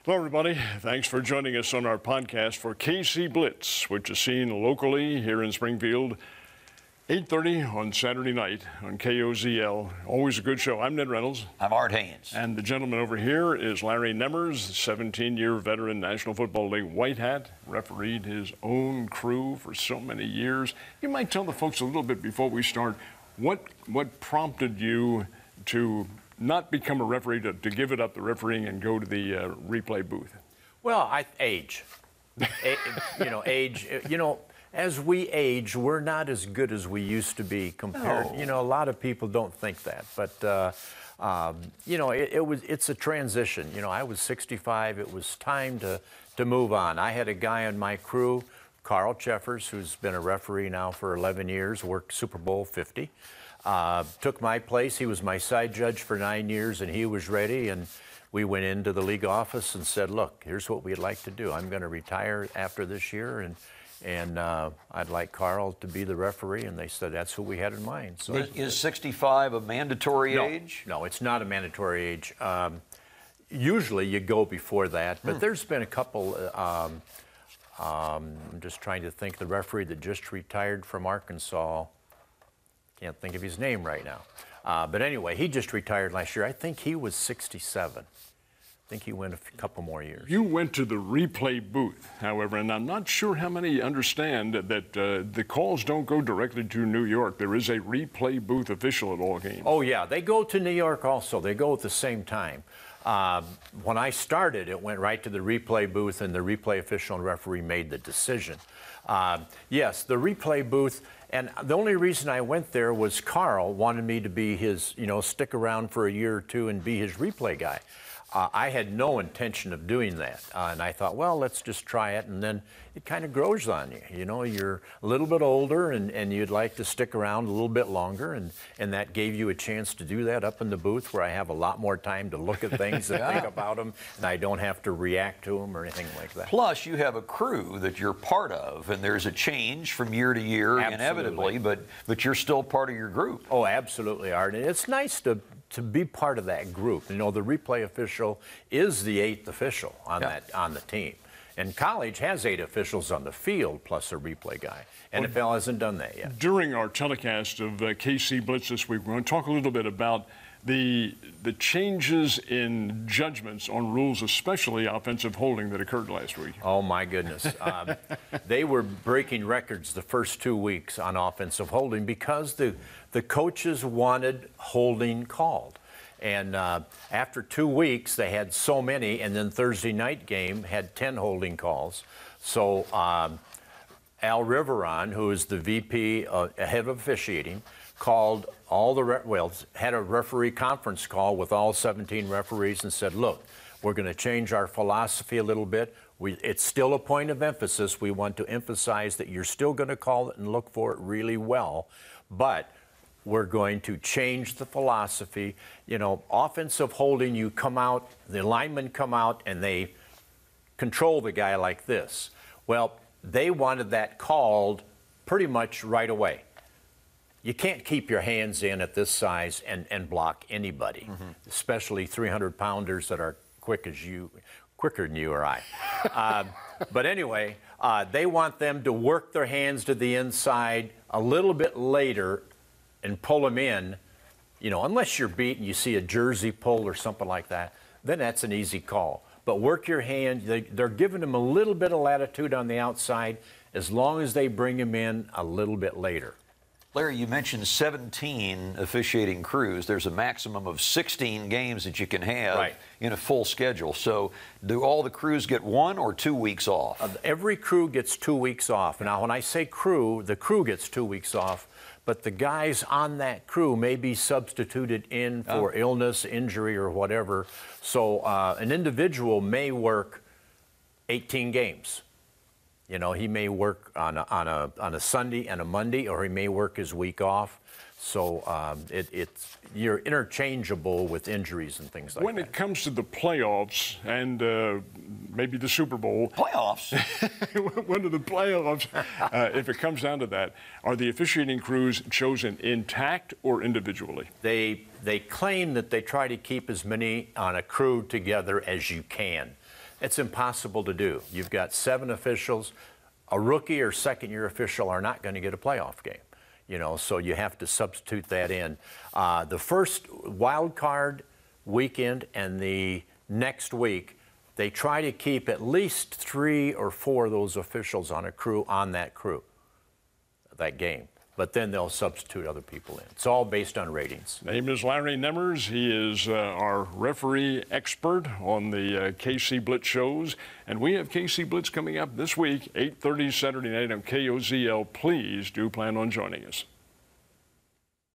Hello, everybody. Thanks for joining us on our podcast for KC Blitz, which is seen locally here in Springfield, 8:30 on Saturday night on KOZL. Always a good show. I'm Ned Reynolds. I'm Art Haynes. And the gentleman over here is Larry Nemmers, 17-year veteran National Football League white hat, refereed his own crew for so many years. You might tell the folks a little bit before we start, what prompted you to not become a referee, to give it up the refereeing and go to the replay booth? Well, age. Age. As we age, we're not as good as we used to be compared. No. A lot of people don't think that, but it's a transition. I was 65. It was time to move on. I had a guy on my crew, Carl Cheffers, who's been a referee now for 11 years, worked Super Bowl 50. Took my place. He was my side judge for 9 years, and he was ready. And we went into the league office and said, "Look, here's what we'd like to do. I'm going to retire after this year, and I'd like Carl to be the referee." And they said that's who we had in mind. So is 65 a mandatory age? No, it's not a mandatory age. Usually you go before that, but there's been a couple. I'm just trying to think. The referee that just retired from Arkansas. Can't think of his name right now. But anyway, he just retired last year. I think he was 67. I think he went a couple more years. You went to the replay booth, however, and I'm not sure how many understand that the calls don't go directly to New York. There is a replay booth official at all games. Oh, yeah. They go to New York also. They go at the same time. When I started, it went right to the replay booth, and the replay official and referee made the decision. Yes, the replay booth, and the only reason I went there was Carl wanted me to be his, stick around for a year or two and be his replay guy. I had no intention of doing that, and I thought, well, let's just try it, and then it kind of grows on you. You're a little bit older, and you'd like to stick around a little bit longer, and that gave you a chance to do that up in the booth where I have a lot more time to look at things and think about them, and I don't have to react to them or anything like that. Plus, you have a crew that you're part of, and there's a change from year to year, inevitably, but you're still part of your group. Oh, absolutely, Art. And it's nice to be part of that group. The replay official is the 8th official on the team. And college has 8 officials on the field plus a replay guy. NFL hasn't done that yet. During our telecast of KC Blitz this week, we're going to talk a little bit about the changes in judgments on rules, especially offensive holding, that occurred last week. Oh, my goodness. They were breaking records the first 2 weeks on offensive holding because the coaches wanted holding called. And after 2 weeks, they had so many, and then Thursday night game had 10 holding calls. So Al Riveron, who is the VP, head of officiating, called all the had a referee conference call with all 17 referees and said, "Look, we're going to change our philosophy a little bit. It's still a point of emphasis. We want to emphasize that you're still going to call it and look for it really well, but we're going to change the philosophy. Offensive holding, you come out, the linemen come out, and they control the guy like this." Well, they wanted that called pretty much right away. You can't keep your hands in at this size and block anybody, especially 300-pounders that are quicker than you or I. But anyway, they want them to work their hands to the inside a little bit later and pull them in. Unless you're beat and you see a jersey pull or something like that, then that's an easy call. But work your hand. They're giving them a little bit of latitude on the outside as long as they bring them in a little bit later. Larry, you mentioned 17 officiating crews. There's a maximum of 16 games that you can have in a full schedule. So do all the crews get 1 or 2 weeks off? Every crew gets 2 weeks off. Now, when I say crew, the crew gets 2 weeks off, but the guys on that crew may be substituted in for illness, injury, or whatever. So an individual may work 18 games. He may work on a Sunday and a Monday, or he may work his week off. So you're interchangeable with injuries and things like that. When it comes to the playoffs and maybe the Super Bowl. Playoffs? When to the playoffs, if it comes down to that, are the officiating crews chosen intact or individually? They claim that they try to keep as many on a crew together as you can. It's impossible to do. You've got 7 officials. A rookie or second-year official are not going to get a playoff game. You know, so you have to substitute that in. The first wild card weekend and the next week, they try to keep at least 3 or 4 of those officials on that game. But then they'll substitute other people in. It's all based on ratings. Name is Larry Nemmers. He is our referee expert on the KC Blitz shows. And we have KC Blitz coming up this week, 8:30 Saturday night on KOZL. Please do plan on joining us.